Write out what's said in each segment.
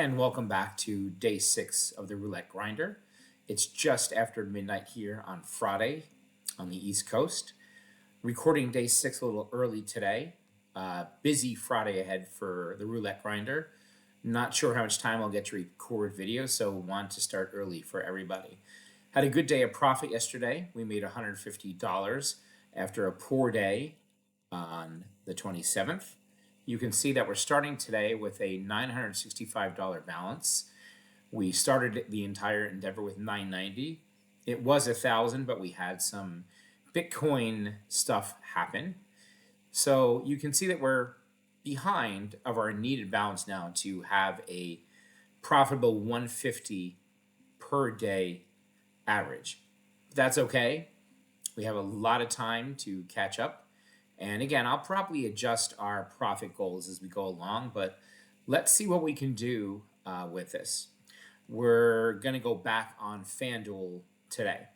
And welcome back to day 6 of the roulette grinder. It's just after midnight here on Friday on the East Coast. Recording day 6 a little early today. Busy Friday ahead for the roulette grinder. Not sure how much time I'll get to record videos, so want to start early for everybody. Had a good day of profit yesterday. We made $150 after a poor day on the 27th. You can see that we're starting today with a $965 balance. We started the entire endeavor with $990. It was $1,000, but we had some Bitcoin stuff happen. So you can see that we're behind of our needed balance now to have a profitable 150 per day average. That's okay. We have a lot of time to catch up. And again, I'll probably adjust our profit goals as we go along, but let's see what we can do with this. We're going to go back on FanDuel today.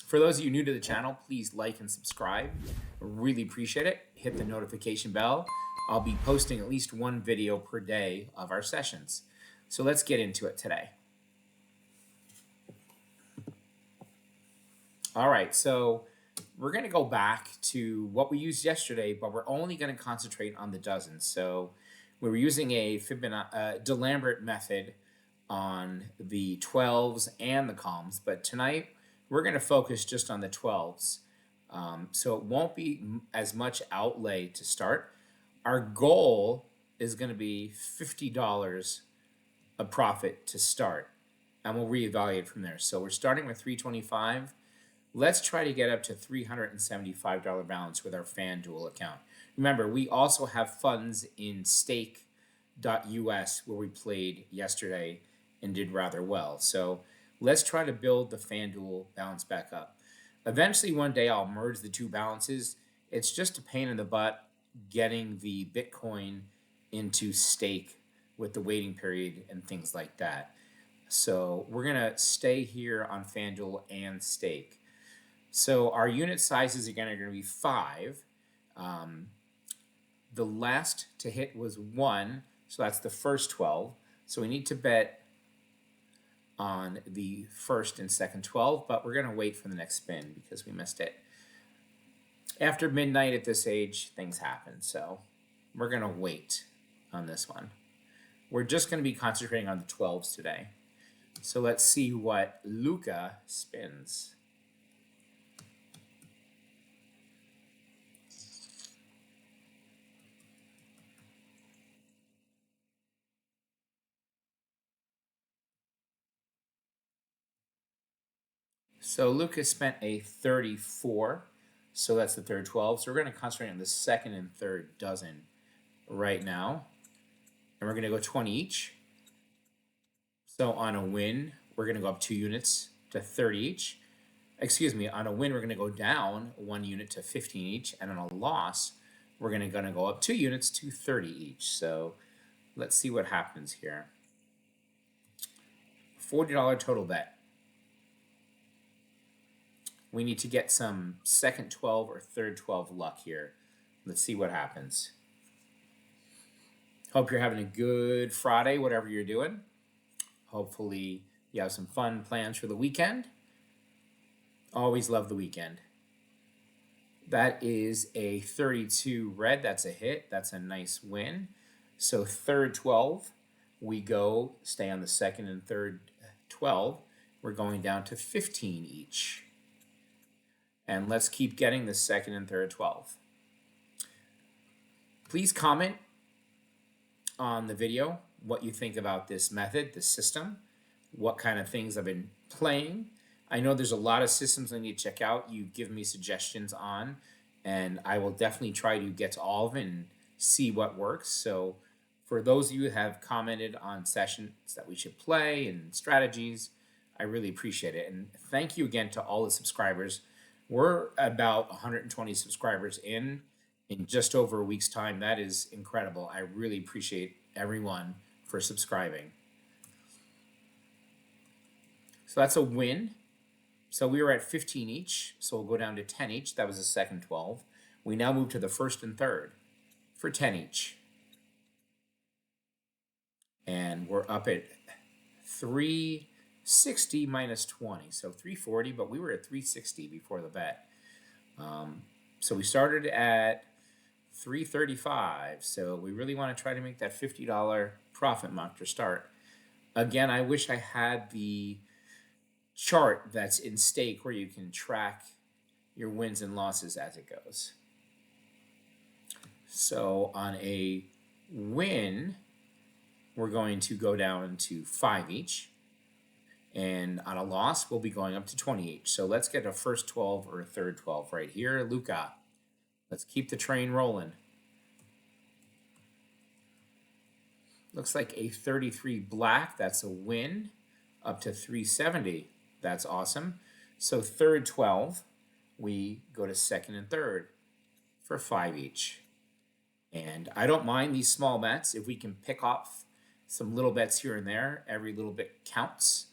For those of you new to the channel, please like and subscribe. Really appreciate it. Hit the notification bell. I'll be posting at least one video per day of our sessions. So let's get into it today. All right, so we're going to go back to what we used yesterday, but we're only going to concentrate on the dozens. So we were using a D'Alembert method on the 12s and the columns, but tonight we're going to focus just on the 12s. So it won't be as much outlay to start. Our goal is going to be $50 a profit to start, and we'll reevaluate from there. So we're starting with $325. Let's try to get up to $375 balance with our FanDuel account. Remember, we also have funds in stake.us where we played yesterday and did rather well. So let's try to build the FanDuel balance back up. Eventually, one day I'll merge the two balances. It's just a pain in the butt getting the Bitcoin into stake with the waiting period and things like that. So we're going to stay here on FanDuel and stake. So our unit sizes again are going to be 5. The last to hit was 1, so that's the first 12. So we need to bet on the first and second 12, but we're going to wait for the next spin because we missed it. After midnight at this age, things happen, so we're going to wait on this one. We're just going to be concentrating on the 12s today. So let's see what Luca spins. So Lucas spent a 34, so that's the third 12. So we're going to concentrate on the second and third dozen right now. And we're going to go 20 each. So on a win, we're going to go up 2 units to 30 each. Excuse me, on a win, we're going to go down 1 unit to 15 each. And on a loss, we're going to go up 2 units to 30 each. So let's see what happens here. $40 total bet. We need to get some second 12 or third 12 luck here. Let's see what happens. Hope you're having a good Friday, whatever you're doing. Hopefully you have some fun plans for the weekend. Always love the weekend. That is a 32 red. That's a hit. That's a nice win. So third 12, we go, stay on the second and third 12. We're going down to 15 each. And let's keep getting the second and third 12. Please comment on the video what you think about this method, this system, what kind of things I've been playing. I know there's a lot of systems I need to check out. You give me suggestions on, and I will definitely try to get to all of them and see what works. So for those of you who have commented on sessions that we should play and strategies, I really appreciate it. And thank you again to all the subscribers. We're about 120 subscribers in just over a week's time. That is incredible. I really appreciate everyone for subscribing. So that's a win. So we were at 15 each, so we'll go down to 10 each. That was the second 12. We now move to the first and third for 10 each. And we're up at 360 minus 20, so 340, but we were at 360 before the bet. So we started at 335, so we really want to try to make that $50 profit mark to start. Again, I wish I had the chart that's in stake where you can track your wins and losses as it goes. So on a win, we're going to go down to 5 each. And on a loss, we'll be going up to 20 each. So let's get a first 12 or a third 12 right here. Luca, let's keep the train rolling. Looks like a 33 black. That's a win. Up to 370. That's awesome. So third 12, we go to second and third for 5 each. And I don't mind these small bets. If we can pick off some little bets here and there, every little bit counts.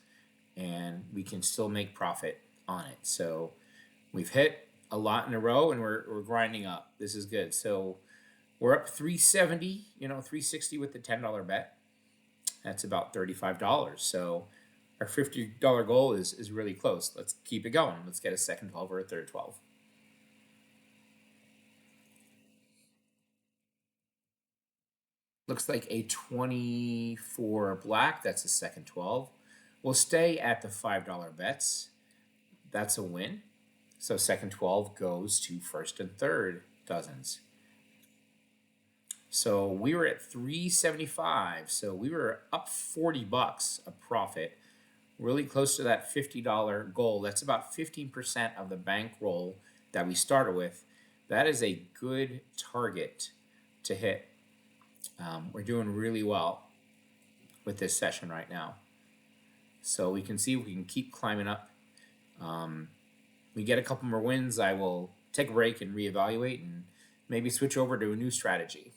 And we can still make profit on it. So we've hit a lot in a row and we're grinding up. This is good. So we're up 370, 360 with the $10 bet. That's about $35. So our $50 goal is really close. Let's keep it going. Let's get a second 12 or a third 12. Looks like a 24 black. That's a second 12. We'll stay at the $5 bets. That's a win. So second 12 goes to first and third dozens. So we were at 375. So we were up $40 a profit, really close to that $50 goal. That's about 15% of the bankroll that we started with. That is a good target to hit. We're doing really well with this session right now. So we can see if we can keep climbing up. We get a couple more wins, I will take a break and reevaluate and maybe switch over to a new strategy.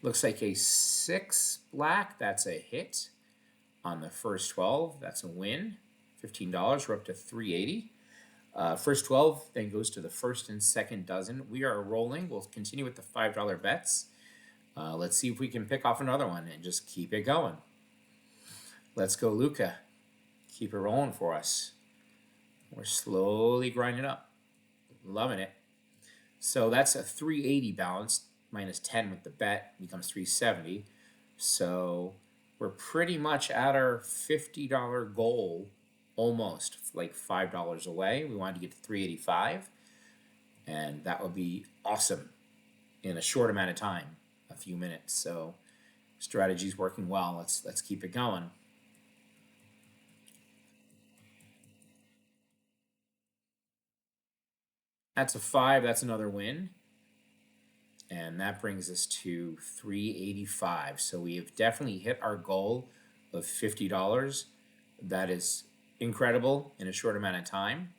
Looks like a 6 black. That's a hit on the first 12. That's a win. $15. We're up to 380. First 12 then goes to the first and second dozen. We are rolling. We'll continue with the $5 bets. Let's see if we can pick off another one and just keep it going. Let's go, Luca. Keep it rolling for us. We're slowly grinding up. Loving it. So that's a 380 balance. Minus 10 with the bet becomes 370. So we're pretty much at our $50 goal, almost like $5 away. We wanted to get to 385, and that would be awesome in a short amount of time, a few minutes. So strategy's working well. Let's keep it going. That's a 5. That's another win. And that brings us to 385. So we have definitely hit our goal of $50. That is incredible in a short amount of time.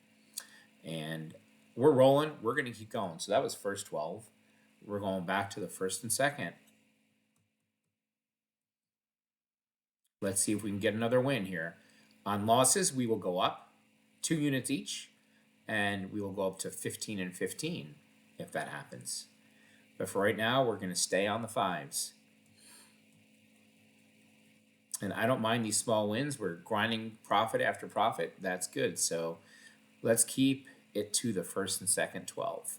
And we're rolling. We're going to keep going. So that was first 12. We're going back to the first and second. Let's see if we can get another win here. On losses, we will go up 2 units each. And we will go up to 15 and 15 if that happens. But for right now, we're going to stay on the 5s. And I don't mind these small wins. We're grinding profit after profit. That's good. So let's keep it to the first and second 12.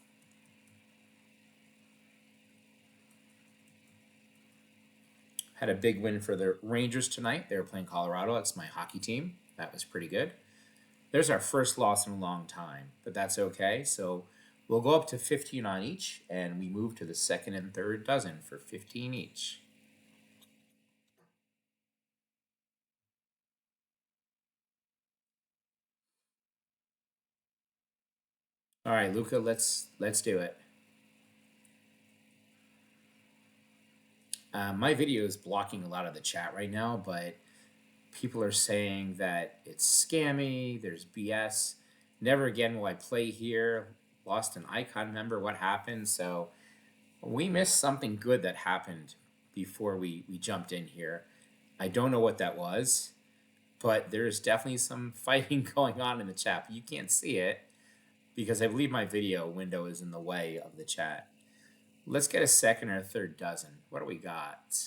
Had a big win for the Rangers tonight. They were playing Colorado. That's my hockey team. That was pretty good. There's our first loss in a long time, but that's okay. So we'll go up to 15 on each, and we move to the second and third dozen for 15 each. All right, Luca, let's do it. My video is blocking a lot of the chat right now, but people are saying that it's scammy, there's BS. Never again will I play here. Lost an icon member, what happened? So we missed something good that happened before we jumped in here. I don't know what that was, but there's definitely some fighting going on in the chat. But you can't see it because I believe my video window is in the way of the chat. Let's get a second or a third dozen. What do we got?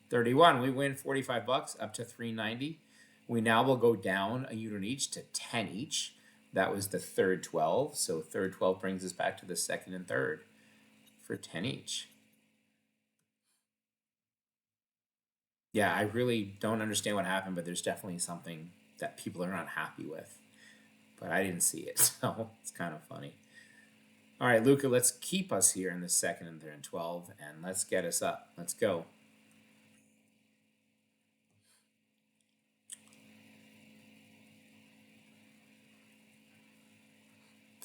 31. We win 45 bucks up to 390. We now will go down a unit each to 10 each. That was the third 12. So third 12 brings us back to the second and third for 10 each. Yeah, I really don't understand what happened, but there's definitely something that people are not happy with. But I didn't see it, so it's kind of funny. All right, Luca, let's keep us here in the second and third and 12, and let's get us up. Let's go.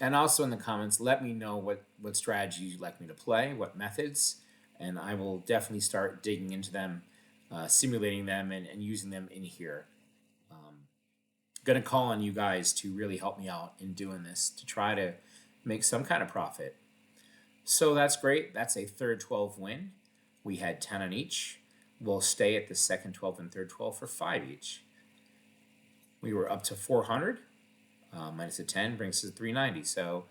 And also in the comments, let me know what strategies you'd like me to play, what methods, and I will definitely start digging into them, simulating them, and using them in here. Going to call on you guys to really help me out in doing this to try to make some kind of profit. So that's great. That's a third 12 win. We had 10 on each. We'll stay at the second 12 and third 12 for 5 each. We were up to 400. Minus a 10 brings us to 390. So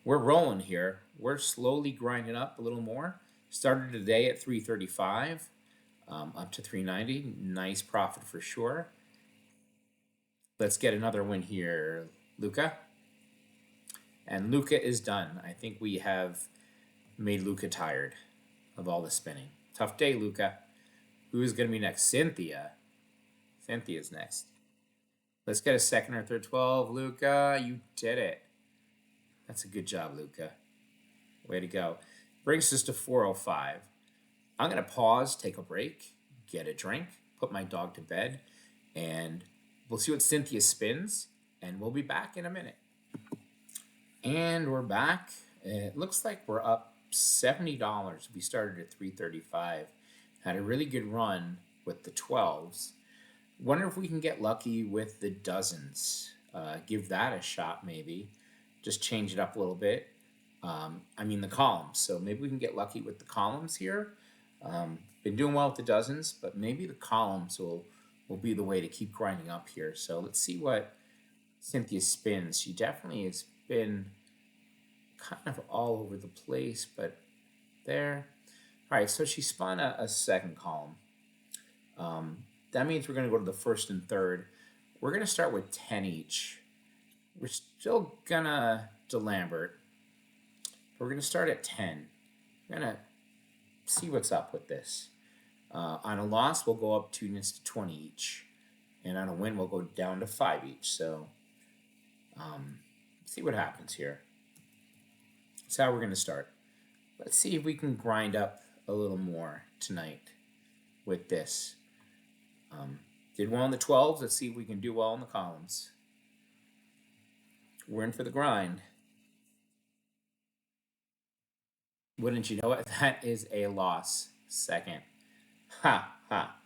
we're rolling here. We're slowly grinding up a little more. Started today at 335, up to 390. Nice profit for sure. Let's get another win here, Luca. And Luca is done. I think we have made Luca tired of all the spinning. Tough day, Luca. Who's going to be next? Cynthia. Cynthia's next. Let's get a second or third 12. Luca, you did it. That's a good job, Luca. Way to go. Brings us to 405. I'm going to pause, take a break, get a drink, put my dog to bed, and we'll see what Cynthia spins, and we'll be back in a minute. And we're back. It looks like we're up $70. We started at 335. Had a really good run with the 12s. Wonder if we can get lucky with the dozens. Give that a shot, maybe. Just change it up a little bit. I mean the columns. So maybe we can get lucky with the columns here. Been doing well with the dozens, but maybe the columns will be the way to keep grinding up here. So let's see what Cynthia spins. She definitely has been kind of all over the place, but there. All right, so she spun a second column. That means we're going to go to the first and third. We're going to start with 10 each. We're still going to Lambert. We're going to start at 10. We're going to see what's up with this. On a loss, we'll go up 2 units to 20 each. And on a win, we'll go down to 5 each. So, see what happens here. That's how we're going to start. Let's see if we can grind up a little more tonight with this. Did well in the 12s. Let's see if we can do well in the columns. We're in for the grind. Wouldn't you know it? That is a loss. Second. Ha, ha.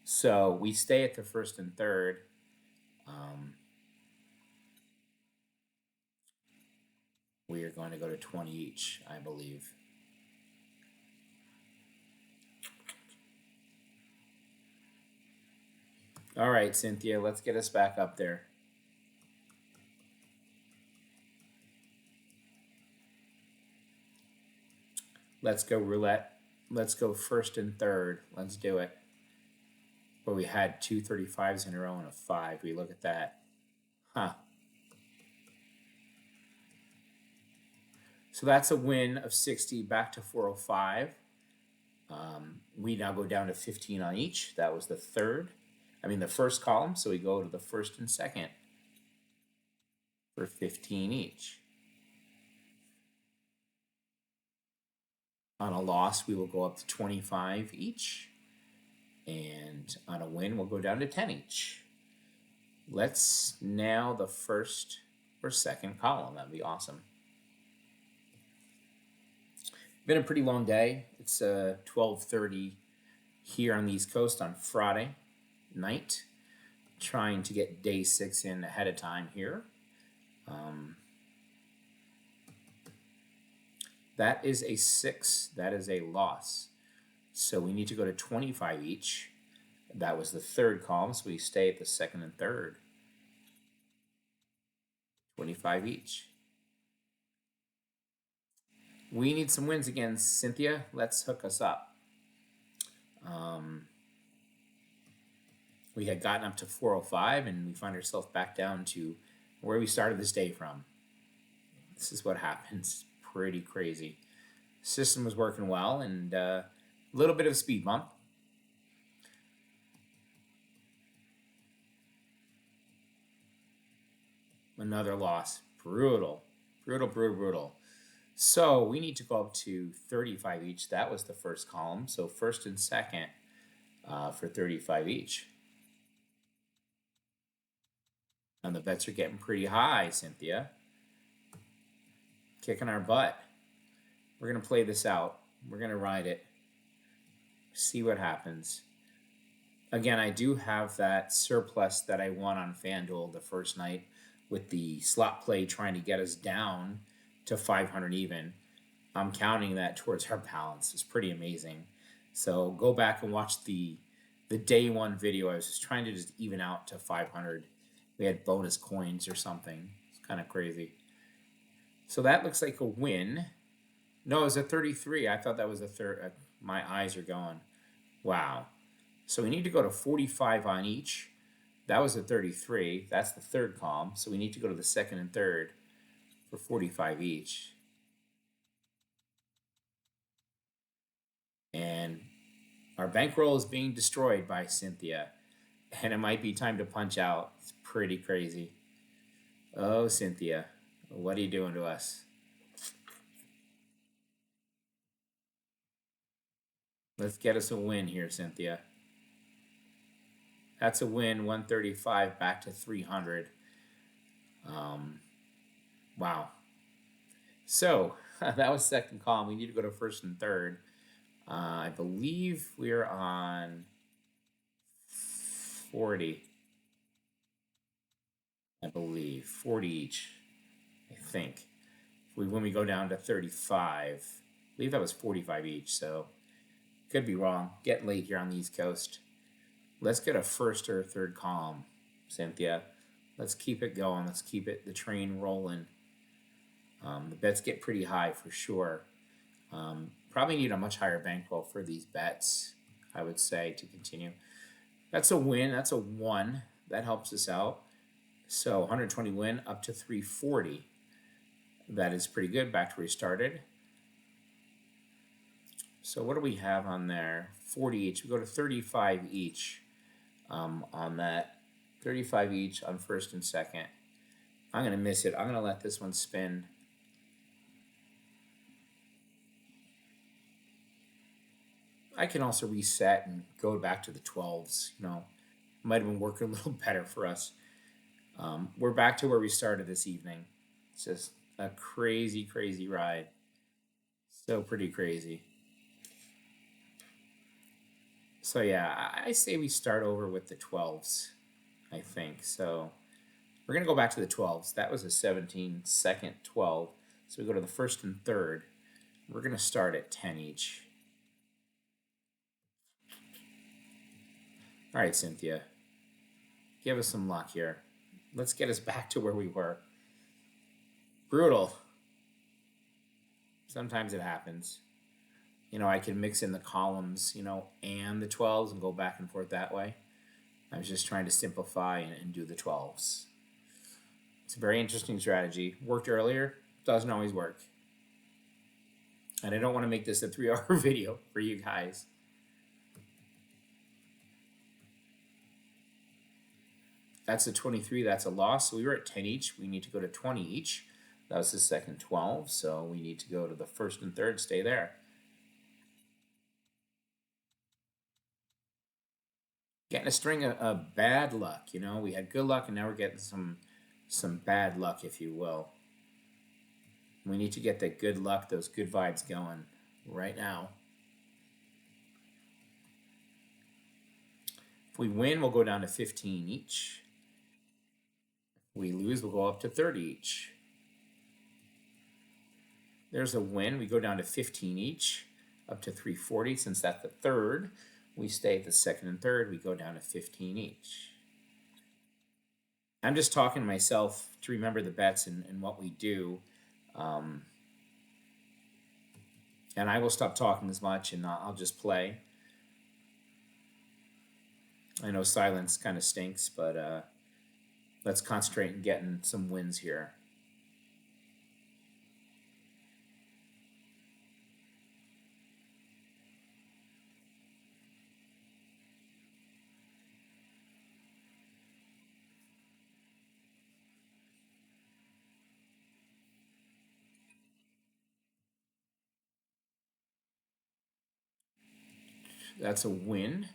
So we stay at the first and third. We are going to go to 20 each, I believe. All right, Cynthia, let's get us back up there. Let's go roulette. Let's go first and third. Let's do it. But we had 2 35s in a row and a 5. We look at that. Huh. So that's a win of 60 back to 405. We now go down to 15 on each. That was the first column. So we go to the first and second for 15 each. On a loss, we will go up to 25 each. And on a win, we'll go down to 10 each. Let's now the first or second column. That'd be awesome. Been a pretty long day. It's 12:30 here on the East Coast on Friday night. Trying to get day 6 in ahead of time here. That is a 6. That is a loss. So we need to go to 25 each. That was the third column, so we stay at the second and third. 25 each. We need some wins again, Cynthia. Let's hook us up. We had gotten up to 405, and we find ourselves back down to where we started this day from. This is what happens. Pretty crazy. System was working well, and a little bit of a speed bump. Another loss. Brutal. Brutal, brutal, brutal. So we need to go up to 35 each. That was the first column. So first and second for 35 each. And the bets are getting pretty high, Cynthia. Kicking our butt. We're going to play this out. We're going to ride it. See what happens. Again, I do have that surplus that I won on FanDuel the first night with the slot play trying to get us down to 500 even. I'm counting that towards our balance. It's pretty amazing. So go back and watch the day one video. I was just trying to just even out to 500. We had bonus coins or something. It's kind of crazy. So that looks like a win. No, it was a 33. I thought that was a third. My eyes are going. Wow. So we need to go to 45 on each. That was a 33. That's the third column. So we need to go to the second and third for 45 each. And our bankroll is being destroyed by Cynthia. And it might be time to punch out. It's pretty crazy. Oh, Cynthia, what are you doing to us? Let's get us a win here, Cynthia. That's a win, 135 back to 300. Wow. So that was second column. We need to go to first and third. I believe we're on 40. I believe 40 each. I think. When we go down to 35, I believe that was 45 each. So could be wrong. Getting late here on the East Coast. Let's get a first or third column, Cynthia. Let's keep it going. Let's keep the train rolling. The bets get pretty high for sure. Probably need a much higher bankroll for these bets, I would say, to continue. That's a win. That's a 1. That helps us out. So 120 win up to 340. That is pretty good. Back to where we started. So what do we have on there? 40 each. We go to 35 each on that. 35 each on first and second. I'm going to miss it. I'm going to let this one spin. I can also reset and go back to the 12s. You know, might have been working a little better for us. We're back to where we started this evening. It's just a crazy, crazy ride. So pretty crazy. So yeah, I say we start over with the 12s, I think. So we're going to go back to the 12s. That was a 17-second 12. So we go to the first and third. We're going to start at 10 each. All right, Cynthia. Give us some luck here. Let's get us back to where we were. Brutal. Sometimes it happens. You know, I can mix in the columns, you know, and the 12s and go back and forth that way. I was just trying to simplify and do the 12s. It's a very interesting strategy. Worked earlier, doesn't always work. And I don't want to make this a 3-hour video for you guys. That's a 23, that's a loss. So we were at 10 each. We need to go to 20 each. That was the second 12, so we need to go to the first and third, stay there. Getting a string of bad luck, you know. We had good luck, and now we're getting some bad luck, if you will. We need to get that good luck, those good vibes going right now. If we win, we'll go down to 15 each. If we lose, we'll go up to 30 each. There's a win. We go down to 15 each, up to 340. Since that's the third, we stay at the second and third. We go down to 15 each. I'm just talking to myself to remember the bets and what we do. And I will stop talking as much, and I'll just play. I know silence kind of stinks, but let's concentrate on getting some wins here. That's a win.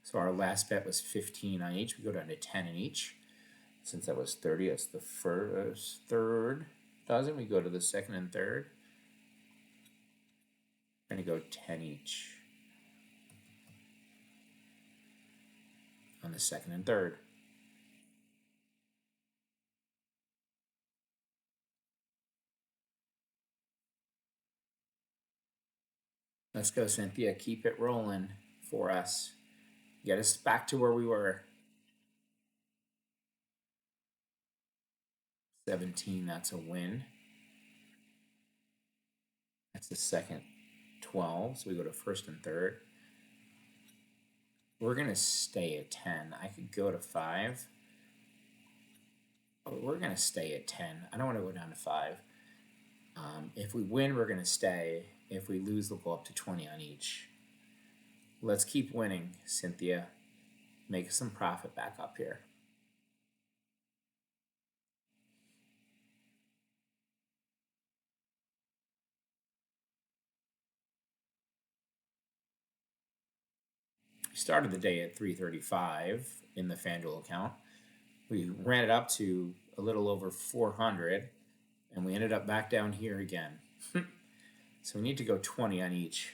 So our last bet was 15 on each. We go down to 10 in each. Since that was 30, that's the third dozen. We go to the second and third. We're going to go 10 each on the second and third. Let's go, Cynthia. Keep it rolling for us. Get us back to where we were. 17, that's a win. That's the second 12. So we go to first and third. We're going to stay at 10. I could go to 5. But we're going to stay at 10. I don't want to go down to 5. If we win, we're going to stay. If we lose, we'll go up to 20 on each. Let's keep winning, Cynthia. Make some profit back up here. We started the day at 335 in the FanDuel account. We ran it up to a little over 400, and we ended up back down here again. So we need to go 20 on each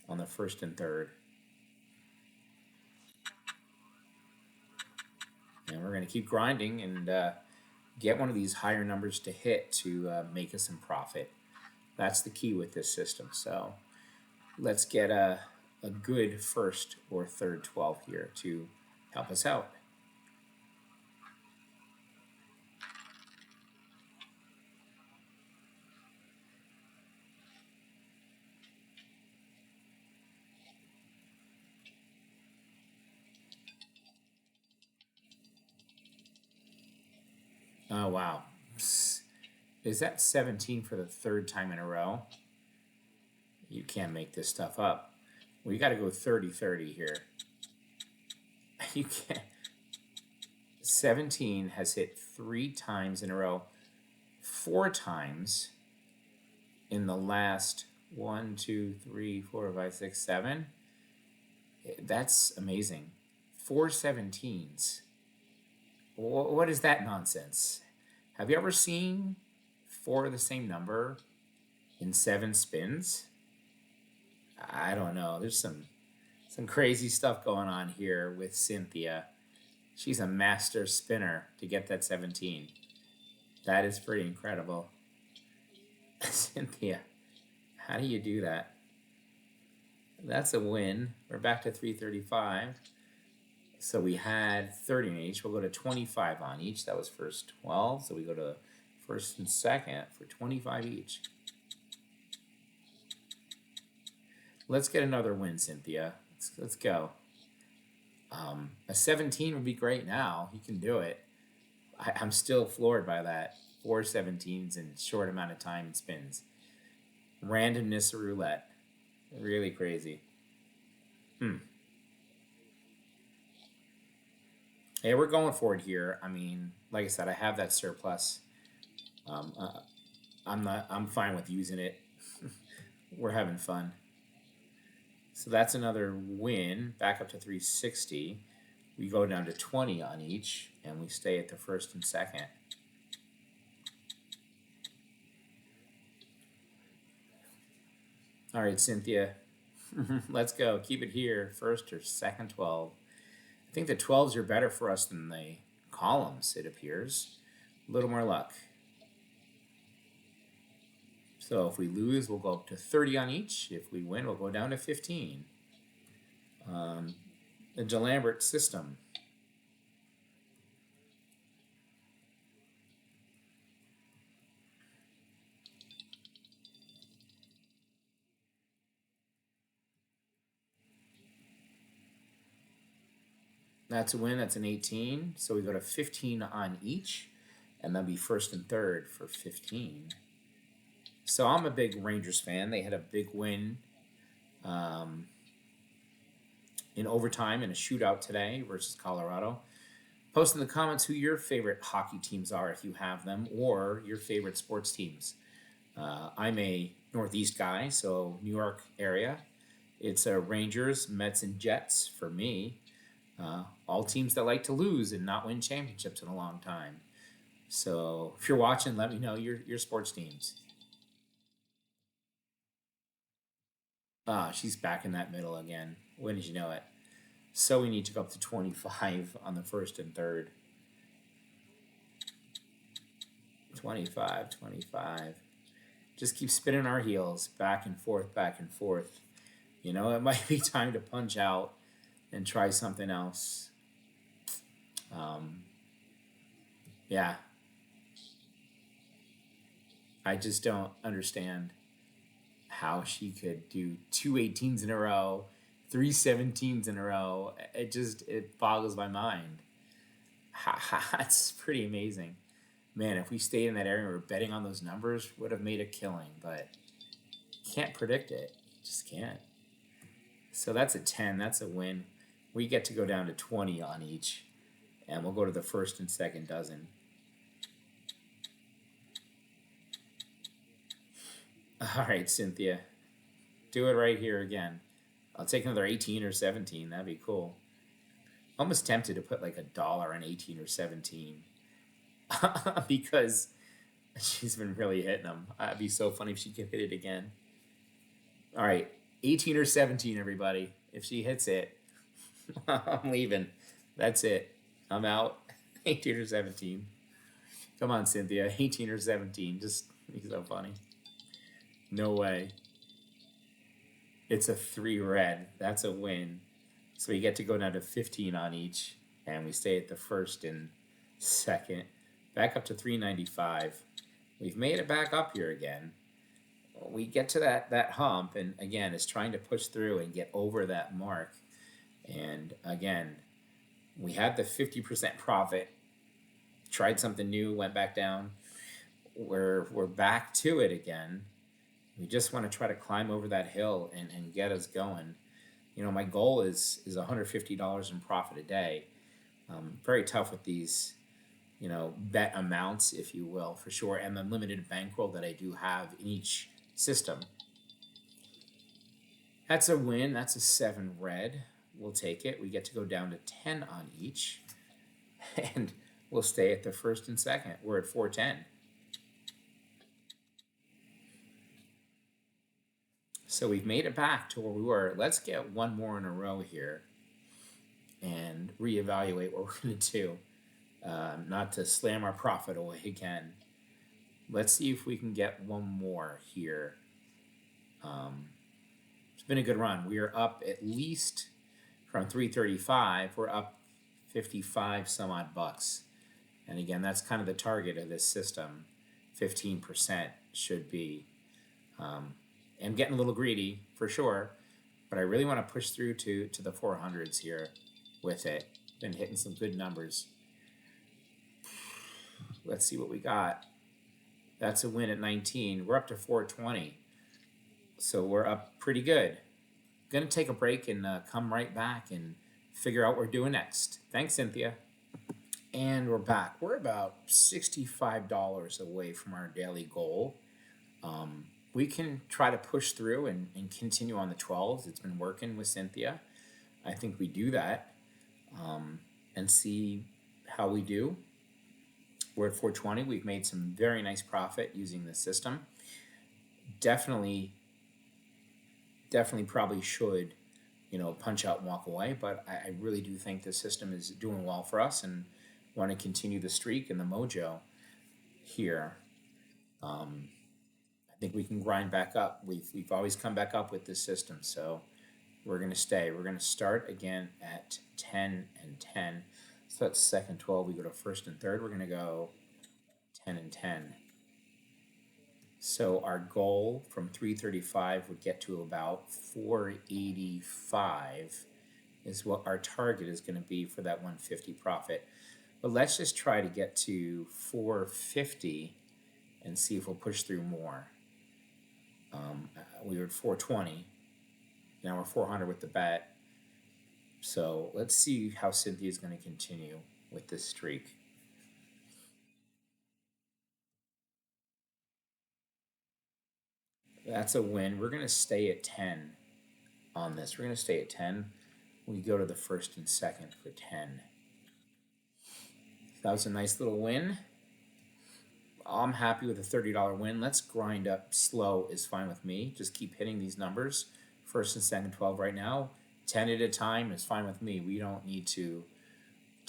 on the first and third. And we're going to keep grinding and get one of these higher numbers to hit to make us some profit. That's the key with this system. So let's get a good first or third 12 here to help us out. Oh, wow. Is that 17 for the third time in a row? You can't make this stuff up. Well, you got to go 30-30 here. You can't. 17 has hit 3 times in a row, 4 times in the last 1, 2, 3, 4, 5, 6, 7. That's amazing. 4 17s. What is that nonsense? Have you ever seen 4 of the same number in 7 spins? I don't know. There's some crazy stuff going on here with Cynthia. She's a master spinner to get that 17. That is pretty incredible. Cynthia, how do you do that? That's a win. We're back to 335. So we had 30 on each. We'll go to 25 on each. That was first 12. So we go to first and second for 25 each. Let's get another win, Cynthia. Let's go. A 17 would be great now. You can do it. I'm still floored by that. 4 17s in short amount of time and spins. Randomness roulette. Really crazy. Hey, we're going for it here. I mean, like I said, I have that surplus. I'm fine with using it. We're having fun. So that's another win. Back up to 360. We go down to 20 on each, and we stay at the first and second. All right, Cynthia. Let's go. Keep it here. First or second 12. I think the 12s are better for us than the columns, it appears. A little more luck. So if we lose, we'll go up to 30 on each. If we win, we'll go down to 15. The DeLambert system. That's a win. That's an 18. So we go to 15 on each, and that'll be first and third for 15. So I'm a big Rangers fan. They had a big win in overtime in a shootout today versus Colorado. Post in the comments who your favorite hockey teams are, if you have them, or your favorite sports teams. I'm a Northeast guy, so New York area. It's Rangers, Mets, and Jets for me. All teams that like to lose and not win championships in a long time. So if you're watching, let me know your sports teams. She's back in that middle again. When did you know it? So we need to go up to 25 on the first and third. 25, 25. Just keep spinning our heels back and forth, back and forth. You know, it might be time to punch out and try something else. Yeah. I just don't understand how she could do two 18s in a row, three 17s in a row. It boggles my mind. That's pretty amazing. Man, if we stayed in that area and were betting on those numbers, would have made a killing, but can't predict it. Just can't. So that's a 10. That's a win. We get to go down to 20 on each, and we'll go to the first and second dozen. All right, Cynthia. Do it right here again. I'll take another 18 or 17. That'd be cool. Almost tempted to put like $1 on 18 or 17 because she's been really hitting them. It'd be so funny if she could hit it again. All right, 18 or 17, everybody. If she hits it, I'm leaving. That's it. I'm out. 18 or 17. Come on, Cynthia. 18 or 17. Just be so funny. No way. It's a 3 red. That's a win. So we get to go down to 15 on each, and we stay at the first and second. Back up to 395. We've made it back up here again. We get to that hump, and again, it's trying to push through and get over that mark. And again, we had the 50% profit. Tried something new, went back down. We're back to it again. We just want to try to climb over that hill and get us going. You know, my goal is $150 in profit a day. Very tough with these, you know, bet amounts, if you will, for sure, and the limited bankroll that I do have in each system. That's a win. That's a 7 red. We'll take it. We get to go down to 10 on each, and we'll stay at the first and second. We're at 410. So we've made it back to where we were. Let's get one more in a row here and reevaluate what we're going to do. Not to slam our profit away again. Let's see if we can get one more here. It's been a good run. We are up at least from 335. We're up 55 some odd bucks. And again, that's kind of the target of this system. 15% should be. I'm getting a little greedy for sure, but I really want to push through to the 400s here with it. Been hitting some good numbers. Let's see what we got. That's a win at 19. We're up to 420. So we're up pretty good. Gonna take a break and come right back and figure out what we're doing next. Thanks, Cynthia. And we're back. We're about $65 away from our daily goal. We can try to push through and continue on the 12s. It's been working with Cynthia. I think we do that and see how we do. We're at 420. We've made some very nice profit using the system. Definitely probably should, you know, punch out and walk away, but I really do think the system is doing well for us and want to continue the streak and the mojo here. I think we can grind back up. We've always come back up with this system, so we're going to stay. We're going to start again at 10 and 10. So that's second 12. We go to first and third. We're going to go 10 and 10. So our goal from 335 would get to about 485 is what our target is going to be for that 150 profit. But let's just try to get to 450 and see if we'll push through more. We were at 420. Now we're 400 with the bet. So let's see how Cynthia is going to continue with this streak. That's a win. We're going to stay at 10 on this. We're going to stay at 10. We go to the first and second for 10. That was a nice little win. I'm happy with a $30 win. Let's grind up slow is fine with me. Just keep hitting these numbers. First and second 12 right now. 10 at a time is fine with me. We don't need to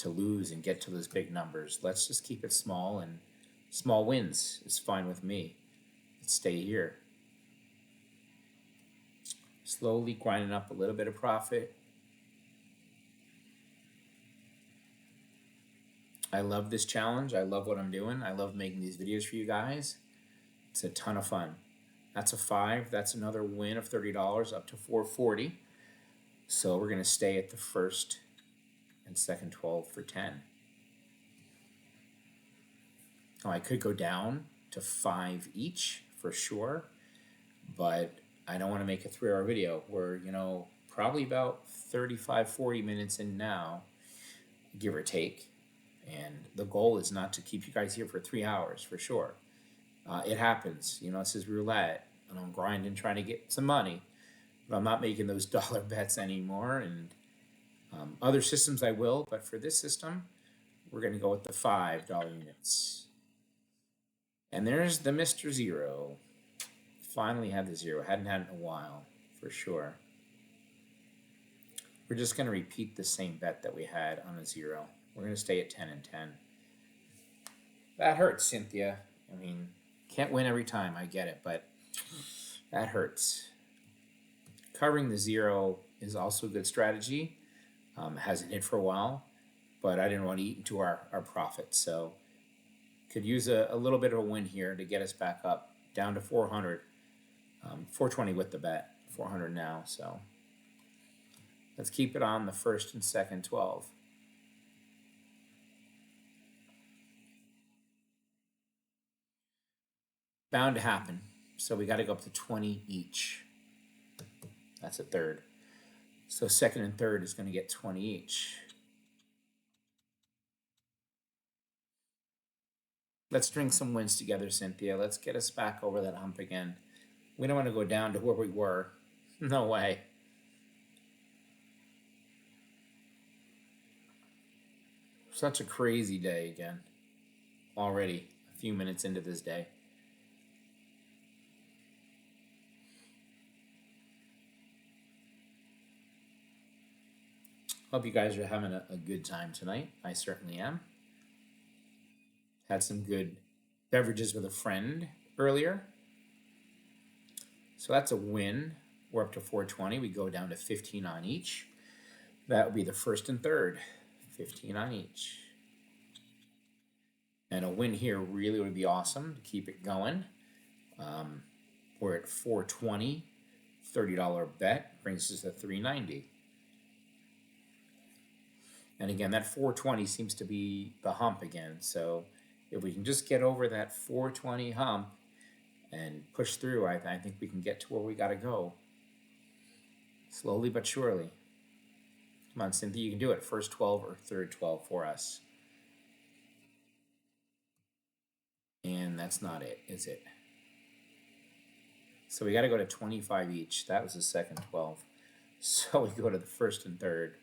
lose and get to those big numbers. Let's just keep it small, and small wins is fine with me. Let's stay here. Slowly grinding up a little bit of profit. I love this challenge. I love what I'm doing. I love making these videos for you guys. It's a ton of fun. That's a 5. That's another win of $30 up to 440. So we're going to stay at the first and second 12 for 10. Oh, I could go down to 5 each for sure, but I don't want to make a 3-hour video. We're, probably about 35, 40 minutes in now, give or take. And the goal is not to keep you guys here for 3 hours for sure. It happens. This is roulette, and I'm grinding trying to get some money, but I'm not making those dollar bets anymore. And other systems I will, but for this system, we're going to go with the $5 units. And there's the Mr. Zero. Finally had the zero. Hadn't had it in a while, for sure. We're just going to repeat the same bet that we had on a 0. We're going to stay at 10 and 10. That hurts, Cynthia. I mean, can't win every time. I get it, but that hurts. Covering the 0 is also a good strategy. Hasn't hit for a while, but I didn't want to eat into our profit. So could use a little bit of a win here to get us back up down to 400. 420 with the bet, 400 now. So let's keep it on the first and second 12. Bound to happen. So we got to go up to 20 each. That's a third. So second and third is going to get 20 each. Let's string some wins together, Cynthia. Let's get us back over that hump again. We don't want to go down to where we were. No way. Such a crazy day again. Already a few minutes into this day. Hope you guys are having a good time tonight. I certainly am. Had some good beverages with a friend earlier. So that's a win. We're up to 420. We go down to 15 on each. That would be the first and third. 15 on each. And a win here really would be awesome to keep it going. We're at 420. $30 bet brings us to 390. And again, that 420 seems to be the hump again. So if we can just get over that 420 hump and push through, I think we can get to where we got to go. Slowly but surely. Come on, Cynthia, you can do it. First 12 or third 12 for us. And that's not it, is it? So we got to go to 25 each. That was the second 12. So we go to the first and third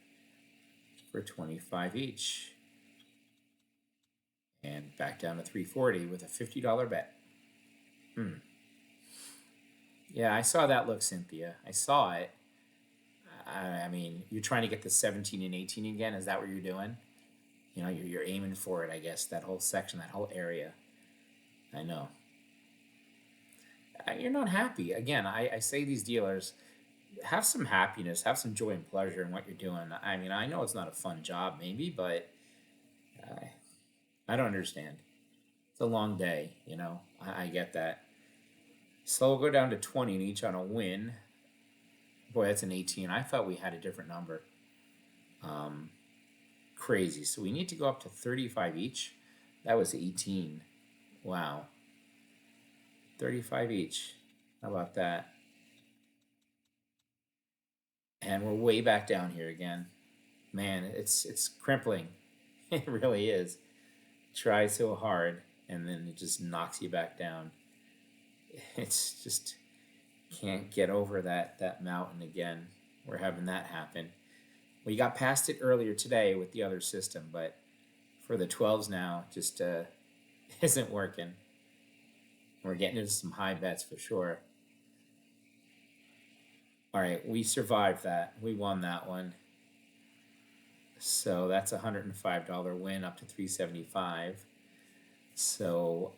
for 25 each. And back down to 340 with a $50 bet. Yeah, I saw that look, Cynthia. I saw it. I mean, you're trying to get the 17 and 18 again. Is that what you're doing? You're aiming for it, I guess, that whole section, that whole area. I know. You're not happy. Again, I say these dealers, have some happiness, have some joy and pleasure in what you're doing. I mean, I know it's not a fun job maybe, but I don't understand. It's a long day, I get that. So we'll go down to 20 in each on a win. Boy, that's an 18. I thought we had a different number. Um, Crazy. So we need to go up to 35 each. That was 18. Wow. 35 each. How about that? And we're way back down here again. Man, it's crippling. It really is. Try so hard and then it just knocks you back down. It's just can't get over that mountain again. We're having that happen. We got past it earlier today with the other system, but for the 12s now, just isn't working. We're getting into some high bets for sure. All right, we survived that. We won that one. So that's a $105 win up to 375. So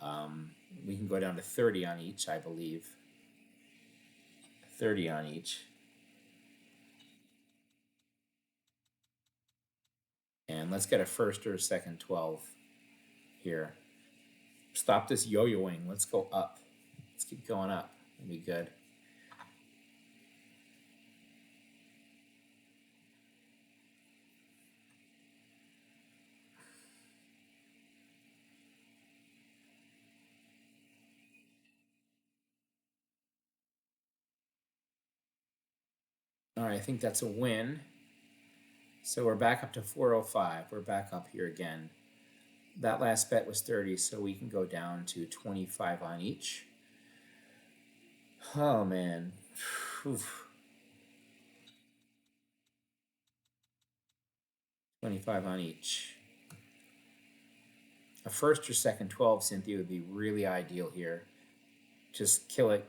we can go down to 30 on each, I believe. 30 on each. And let's get a first or a second 12 here. Stop this yo-yoing. Let's go up. Let's keep going up. It'll be good. All right, I think that's a win. So we're back up to 405. We're back up here again. That last bet was 30, so we can go down to 25 on each. Oh, man. Oof. 25 on each. A first or second 12, Cynthia, would be really ideal here. Just kill it.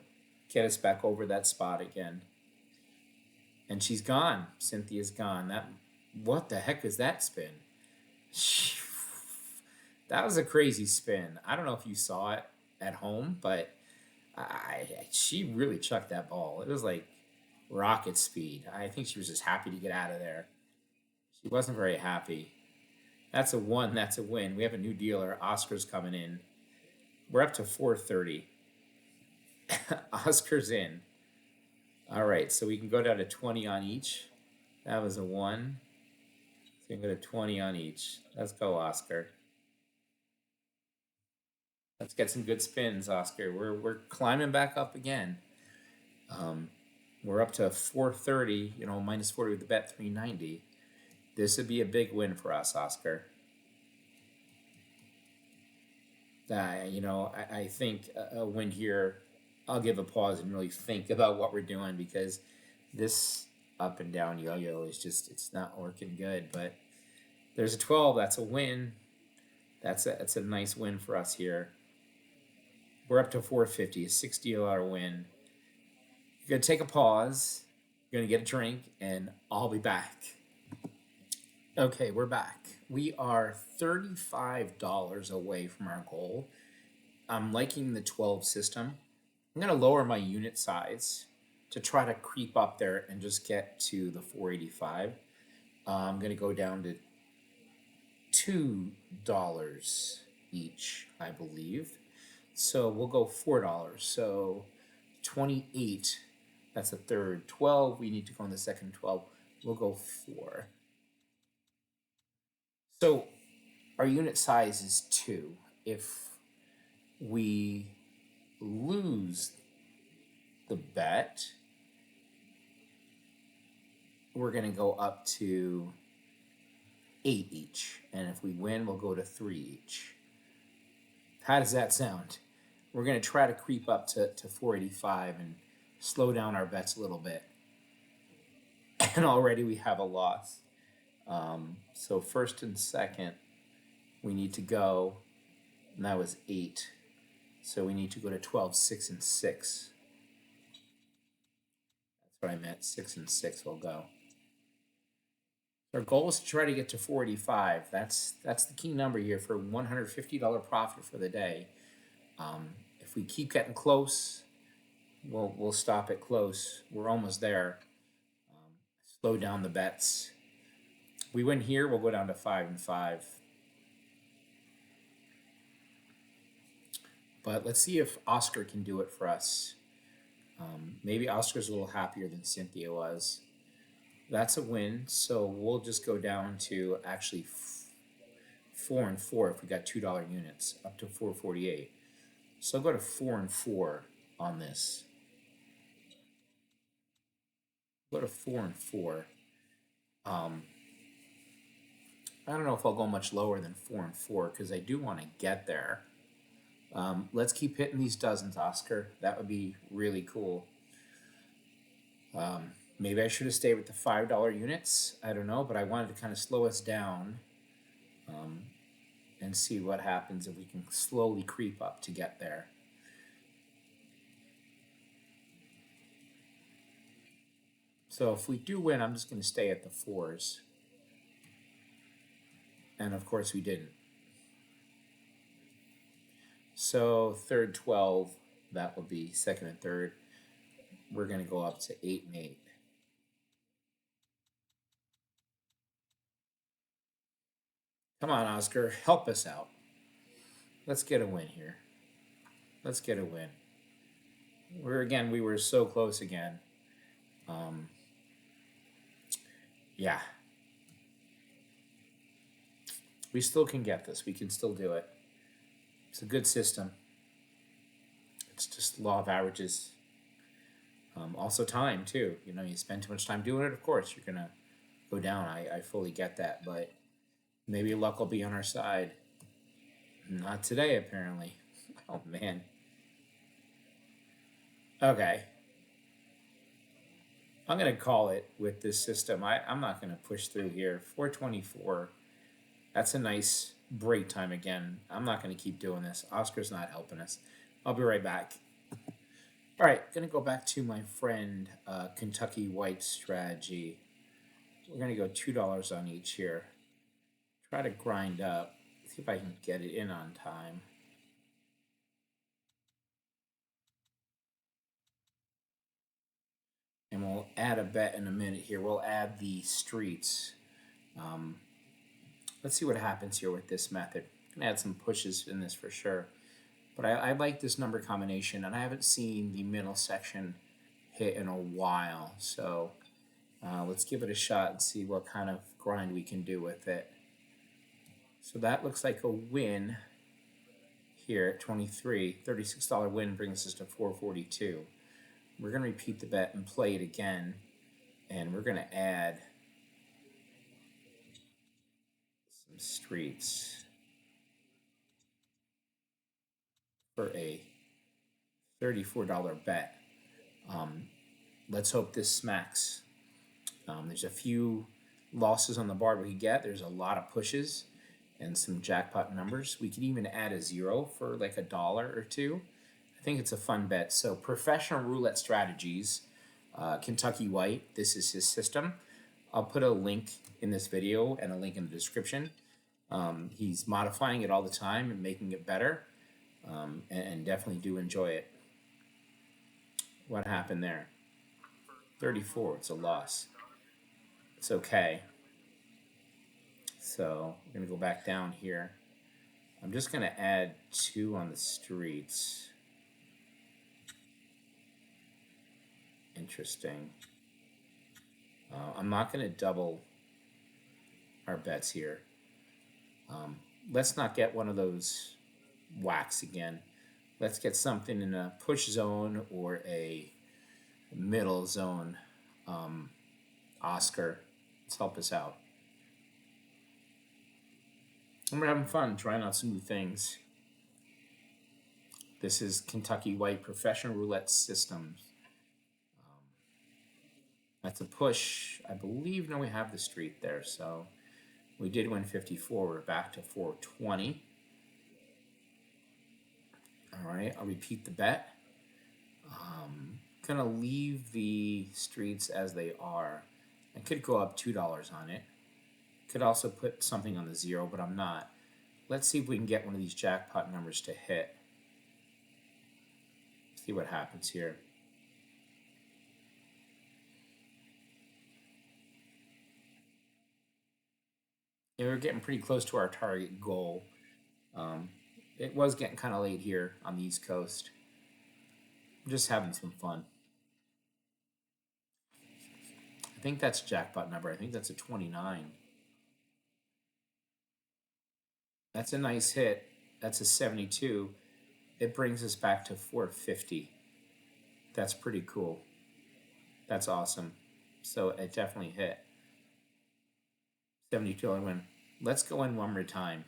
Get us back over that spot again. And she's gone. Cynthia's gone. What the heck is that spin? That was a crazy spin. I don't know if you saw it at home, but she really chucked that ball. It was like rocket speed. I think she was just happy to get out of there. She wasn't very happy. That's a one. That's a win. We have a new dealer. Oscar's coming in. We're up to 430. Oscar's in. All right, so we can go down to 20 on each. That was a one. So we can go to 20 on each. Let's go, Oscar. Let's get some good spins, Oscar. We're climbing back up again. We're up to 430. Minus 40 with the bet 390. This would be a big win for us, Oscar. I think a win here. I'll give a pause and really think about what we're doing because this up and down yo-yo is it's not working good. But there's a 12. That's a win. That's a nice win for us here. We're up to 450, a $60 win. You're gonna take a pause. You're gonna get a drink, and I'll be back. Okay, we're back. We are $35 away from our goal. I'm liking the 12 system. I'm going to lower my unit size to try to creep up there and just get to the 485. I'm going to go down to $2 each, I believe. So we'll go $4. So 28, that's the third. 12, we need to go on the second 12. We'll go 4. So our unit size is 2. If we lose the bet, we're going to go up to 8 each. And if we win, we'll go to 3 each. How does that sound? We're going to try to creep up to 485 and slow down our bets a little bit. And already we have a loss. So first and second, we need to go, and that was 8. So we need to go to 12, 6, and 6. That's what I meant. 6 and 6 will go. Our goal is to try to get to 485. That's the key number here for $150 profit for the day. If we keep getting close, we'll stop it close. We're almost there. Slow down the bets. We win here, we'll go down to 5 and 5. But let's see if Oscar can do it for us. Maybe Oscar's a little happier than Cynthia was. That's a win. So we'll just go down to actually 4 and 4 if we got $2 units up to 448. So I'll go to 4 and 4 on this. Go to 4 and 4. I don't know if I'll go much lower than 4 and 4 because I do want to get there. Let's keep hitting these dozens, Oscar. That would be really cool. Maybe I should have stayed with the $5 units. I don't know, but I wanted to kind of slow us down and see what happens if we can slowly creep up to get there. So if we do win, I'm just going to stay at the 4s. And of course we didn't. So third 12, that will be second and third. We're going to go up to 8 and 8. Come on, Oscar, help us out. Let's get a win here. Let's get a win. We were so close again. Yeah. We still can get this. We can still do it. It's a good system. It's just law of averages. Also time, too. You know, you spend too much time doing it, of course, you're going to go down. I fully get that, but maybe luck will be on our side. Not today, apparently. Oh, man. Okay. I'm going to call it with this system. I'm not going to push through here. 424. That's a nice break time again. I'm not going to keep doing this. Oscar's not helping us. I'll be right back. All right, going to go back to my friend Kentucky White strategy. We're going to go $2 on each here. Try to grind up. See if I can get it in on time. And we'll add a bet in a minute here. We'll add the streets. Let's see what happens here with this method. I'm going to add some pushes in this for sure. But I like this number combination, and I haven't seen the middle section hit in a while. So let's give it a shot and see what kind of grind we can do with it. So that looks like a win here at 23. $36 win brings us to 442. We're going to repeat the bet and play it again. And we're going to add some streets for a $34 bet. Let's hope this smacks. There's a few losses on the board we could get. There's a lot of pushes and some jackpot numbers. We could even add a 0 for like $1 or $2. I think it's a fun bet. So Professional Roulette Strategies, Kentucky White, this is his system. I'll put a link in this video and a link in the description. He's modifying it all the time and making it better, and definitely do enjoy it. What happened there? 34, it's a loss. It's okay. So we're going to go back down here. I'm just going to add 2 on the streets. Interesting. I'm not going to double our bets here. Let's not get one of those whacks again. Let's get something in a push zone or a middle zone. Oscar, let's help us out. And we're having fun trying out some new things. This is Kentucky White Professional Roulette Systems. That's a push. I believe now we have the street there, so we did win 54. We're back to 420. All right, I'll repeat the bet. Gonna leave the streets as they are. I could go up $2 on it. Could also put something on the 0, but I'm not. Let's see if we can get one of these jackpot numbers to hit. See what happens here. Yeah, we're getting pretty close to our target goal. It was getting kind of late here on the East Coast. I'm just having some fun. think that's jackpot number. I think that's a 29. That's a nice hit. That's a 72. It brings us back to 450. That's pretty cool. That's awesome. So it definitely hit. $72 win. Let's go in one more time.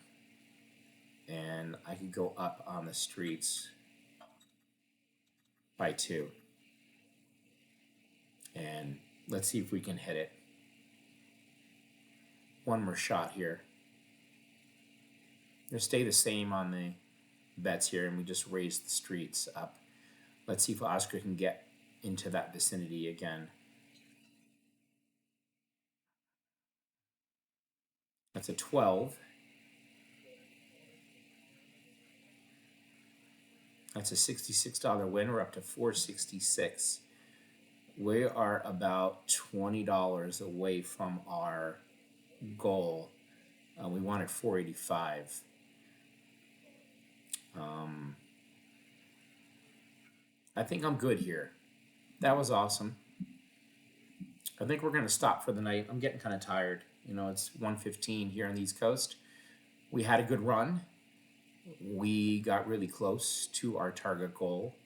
And I could go up on the streets by 2. And let's see if we can hit it. One more shot here. We'll stay the same on the bets here, and we just raise the streets up. Let's see if Oscar can get into that vicinity again. That's a 12. That's a $66 win. We're up to 466. We are about $20 away from our goal. We wanted 485. I think I'm good here. That was awesome. I think we're going to stop for the night. I'm getting kind of tired. You know, it's 1:15 here on the East Coast. We had a good run. We got really close to our target goal.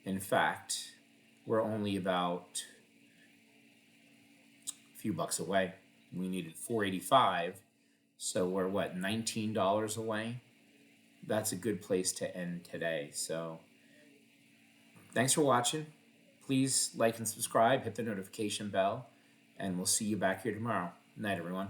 In fact, we're only about a few bucks away. We needed 485, so we're what, $19 away? That's a good place to end today. So thanks for watching. Please like and subscribe, hit the notification bell, and we'll see you back here tomorrow. Night, everyone.